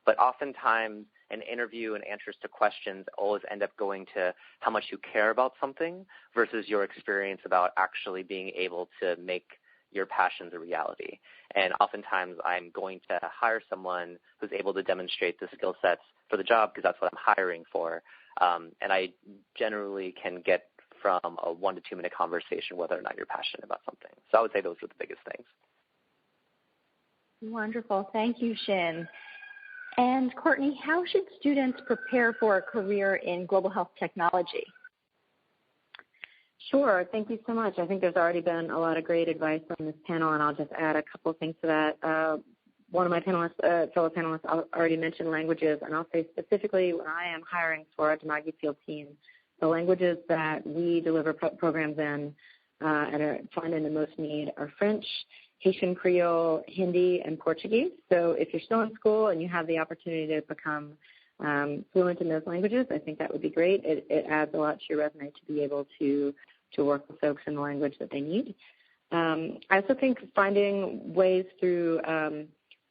But oftentimes an interview and answers to questions always end up going to how much you care about something versus your experience about actually being able to make your passions a reality. And oftentimes I'm going to hire someone who's able to demonstrate the skill sets for the job because that's what I'm hiring for. And I generally can get from a 1 to 2 minute conversation whether or not you're passionate about something. So I would say those are the biggest things. Wonderful. Thank you, Shin. And Courtney, how should students prepare for a career in global health technology? Sure. Thank you so much. I think there's already been a lot of great advice on this panel, and I'll just add a couple of things to that. One of my fellow panelists already mentioned languages, and I'll say specifically when I am hiring for a Daimyo field team, the languages that we deliver programs in and find in the most need are French, Haitian Creole, Hindi, and Portuguese. So if you're still in school and you have the opportunity to become fluent in those languages, I think that would be great. It adds a lot to your resume to be able to work with folks in the language that they need. I also think finding ways through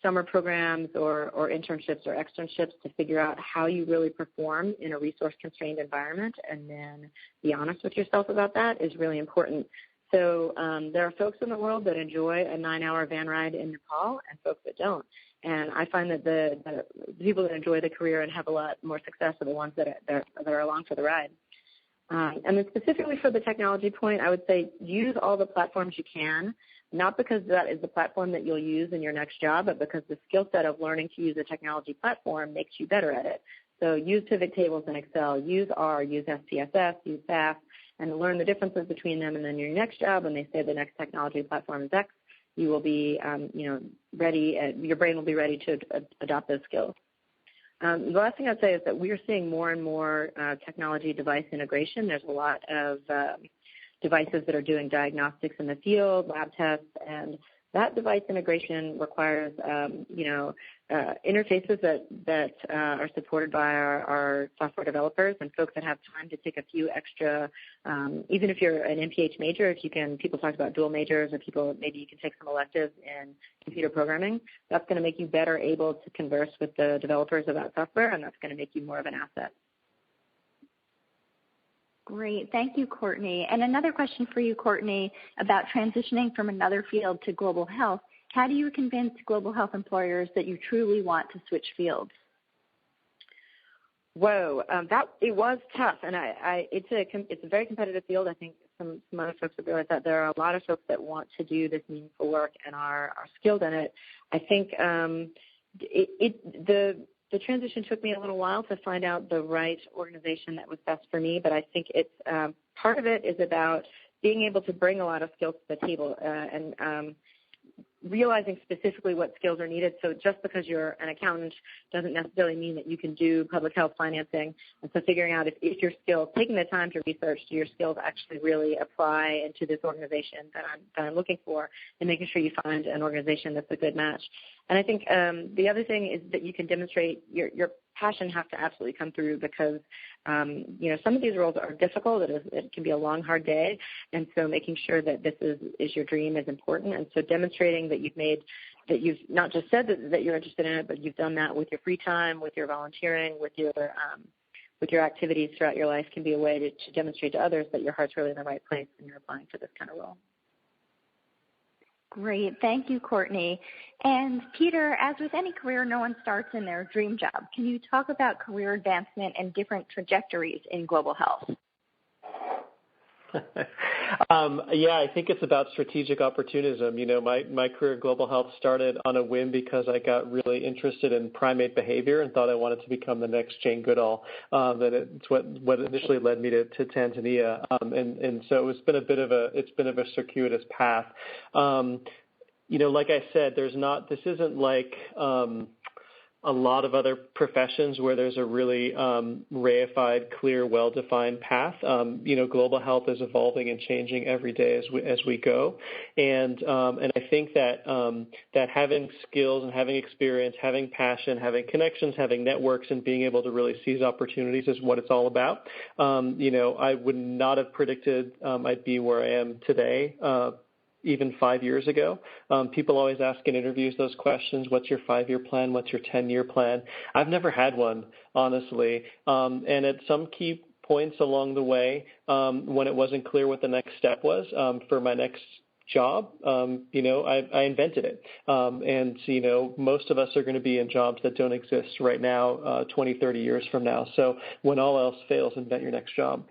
summer programs or internships or externships to figure out how you really perform in a resource-constrained environment and then be honest with yourself about that is really important. So there are folks in the world that enjoy a 9-hour van ride in Nepal and folks that don't. And I find that the people that enjoy the career and have a lot more success are the ones that are along for the ride. And then specifically for the technology point, I would say use all the platforms you can, not because that is the platform that you'll use in your next job, but because the skill set of learning to use a technology platform makes you better at it. So use pivot tables in Excel, use R, use SPSS, use SAS, and learn the differences between them. And then your next job, when they say the next technology platform is X, you will be, ready. Your brain will be ready to adopt those skills. The last thing I'd say is that we are seeing more and more technology device integration. There's a lot of devices that are doing diagnostics in the field, lab tests, and that device integration requires, interfaces that are supported by our software developers and folks that have time to take a few extra, even if you're an MPH major, people talk about dual majors or maybe you can take some electives in computer programming. That's going to make you better able to converse with the developers about software, and that's going to make you more of an asset. Great. Thank you, Courtney. And another question for you, Courtney, about transitioning from another field to global health. How do you convince global health employers that you truly want to switch fields? Whoa, it was tough, and it's a very competitive field. I think some other folks have realized that there are a lot of folks that want to do this meaningful work and are skilled in it. I think the transition took me a little while to find out the right organization that was best for me, but I think it's part of it is about being able to bring a lot of skills to the table and realizing specifically what skills are needed. So just because you're an accountant doesn't necessarily mean that you can do public health financing. And so figuring out if your skills, taking the time to research, do your skills actually really apply into this organization that I'm looking for, and making sure you find an organization that's a good match. And I think the other thing is that you can demonstrate your passion has to absolutely come through because, some of these roles are difficult. It can be a long, hard day. And so making sure that this is your dream is important. And so demonstrating that you've not just said that you're interested in it, but you've done that with your free time, with your volunteering, with your activities throughout your life can be a way to demonstrate to others that your heart's really in the right place and you're applying for this kind of role. Great. Thank you, Courtney. And Peter, as with any career, no one starts in their dream job. Can you talk about career advancement and different trajectories in global health? I think it's about strategic opportunism. My career in global health started on a whim because I got really interested in primate behavior and thought I wanted to become the next Jane Goodall. It's what initially led me to Tanzania, and so it's been a bit of a circuitous path. Like I said, this isn't like a lot of other professions where there's a really reified, clear, well-defined path. Global health is evolving and changing every day as we go, and I think that having skills and having experience, having passion, having connections, having networks, and being able to really seize opportunities is what it's all about. I would not have predicted I'd be where I am today. Even 5 years ago. People always ask in interviews those questions, what's your 5-year plan, what's your 10-year plan? I've never had one, honestly. And at some key points along the way, when it wasn't clear what the next step was for my next job, I invented it. And most of us are going to be in jobs that don't exist right now, 20, 30 years from now. So when all else fails, invent your next job.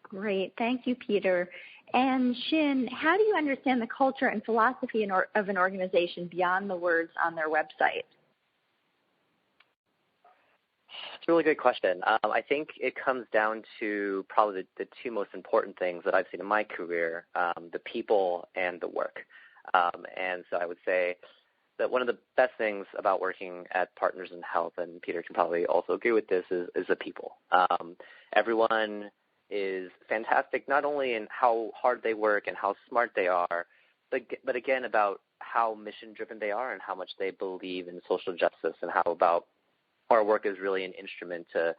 Great. Thank you, Peter. And Shin, how do you understand the culture and philosophy of an organization beyond the words on their website? It's a really good question. I think it comes down to probably the two most important things that I've seen in my career, the people and the work. And so I would say that one of the best things about working at Partners in Health, and Peter can probably also agree with this, is the people. Everyone is fantastic, not only in how hard they work and how smart they are, but again about how mission-driven they are and how much they believe in social justice and how about our work is really an instrument to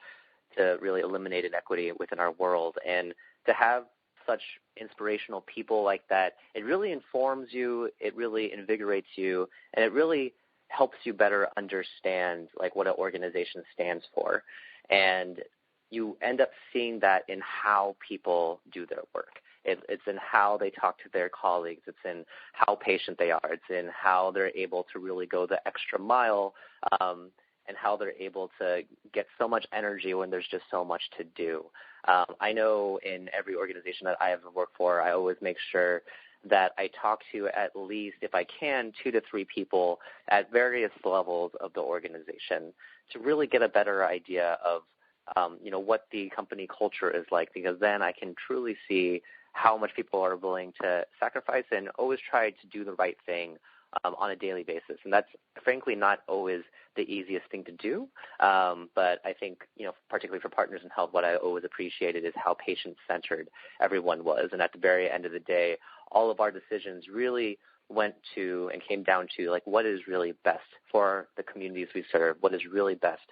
really eliminate inequity within our world. And to have such inspirational people like that, it really informs you, it really invigorates you, and it really helps you better understand what an organization stands for. And you end up seeing that in how people do their work. It's in how they talk to their colleagues. It's in how patient they are. It's in how they're able to really go the extra mile and how they're able to get so much energy when there's just so much to do. I know in every organization that I have worked for, I always make sure that I talk to at least, if I can, 2 to 3 people at various levels of the organization to really get a better idea of what the company culture is like, because then I can truly see how much people are willing to sacrifice and always try to do the right thing on a daily basis. And that's frankly not always the easiest thing to do. But I think, particularly for Partners in Health, what I always appreciated is how patient-centered everyone was. And at the very end of the day, all of our decisions really went to and came down to what is really best for the communities we serve, what is really best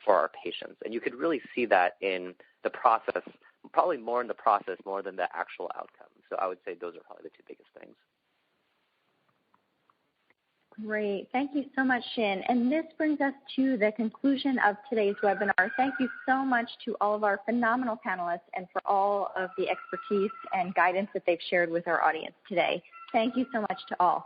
for our patients. And you could really see that in the process, probably more in the process more than the actual outcome. So I would say those are probably the 2 biggest things. Great. Thank you so much, Shin. And this brings us to the conclusion of today's webinar. Thank you so much to all of our phenomenal panelists and for all of the expertise and guidance that they've shared with our audience today. Thank you so much to all.